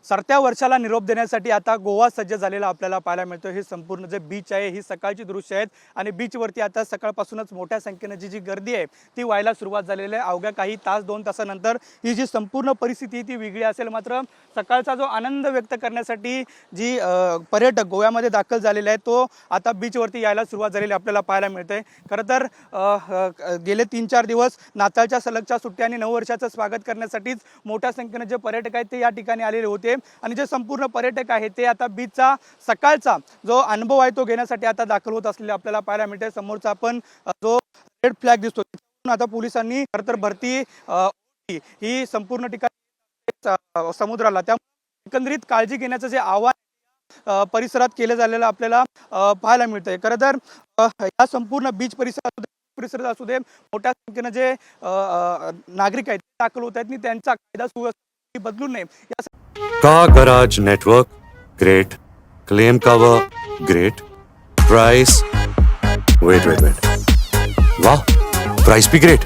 सरत्या वर्षाला निरोप देण्यासाठी आता गोवा सज्ज झालेला आपल्याला पाहायला मिळतो। हे संपूर्ण जे बीच आहे ही सकाळची दृश्य आहेत आणि बीचवरती आता सकाळपासूनच मोठ्या संख्येने जी गर्दी आहे ती व्हायला सुरुवात झालेली आहे। अवघ्या काही तास 2 तासानंतर ही जी संपूर्ण परिस्थिती ती वेगळी असेल, मात्र सकाळचा जो आनंद व्यक्त करण्यासाठी जी पर्यटक गोव्यामध्ये दाखल झालेले आहेत तो आता बीचवरती यायला सुरुवात झालेली आपल्याला पाहायला मिळते। खरं तर गेले 3-4 दिवस नाताळच्या सलगच्या सुट्ट्या आणि नववर्षाचं स्वागत करण्यासाठीच मोठ्या संख्येने जे पर्यटक आहेत ते या ठिकाणी आलेले होते आणि जे संपूर्ण पर्यटक आहेत ते आता बीचचा सकाळचा जो अनुभव आहे तो घेण्यासाठी आता दाखल होत असलेले आपल्याला पाहायला मिळते। समोरचा आपण जो रेड फ्लॅग दिसतो आता पोलिसांनी खरं तर भरती ही संपूर्ण ठिकाणी समुद्राला, त्यामुळे एकंदरीत काळजी घेण्याचं जे आव्हान परिसरात केलं झालेलं आपल्याला पाहायला मिळतंय। खरं तर या संपूर्ण बीच परिसरात असू दे मोठ्या संख्येने जे नागरिक आहेत दाखल होत आहेत आणि त्यांचा कायदा सुव्यवस्था बदलू नये। Car garage network great, claim cover great, price wait वाह, प्राइस भी great.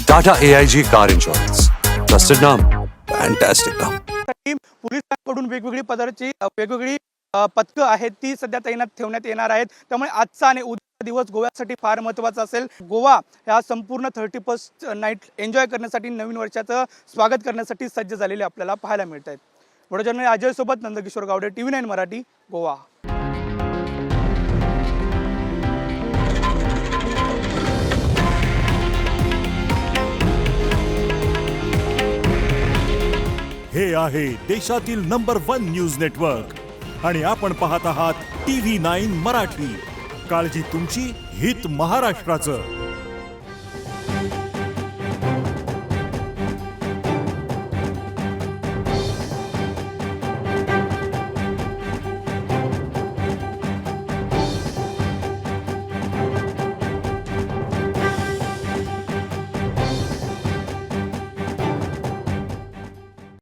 Tata AIG car insurance, trusted नाम, फैंटास्टिक नाम। पोलिसांकडून वेगवेगळी पदाची वेगवेगळी पथकं आहेत ती सध्या तैनात ठेवण्यात येणार आहेत। त्यामुळे आजचा आणि उद्याचा दिवस गोव्यासाठी फार महत्त्वाचा असेल। गोवा ह्या संपूर्ण 31st नाईट एन्जॉय करण्यासाठी, नवीन वर्षाचं स्वागत करण्यासाठी सज्ज झालेले आपल्याला पाहायला मिळत आहेत। वडोदरा अजय सोबत नंदकिशोर गावडे, TV9 मराठी, गोवा। हे आहे देशातील नंबर 1 न्यूज नेटवर्क आणि आपण पाहत आहात TV9 मराठी। काळजी तुमची, हित महाराष्ट्राचं।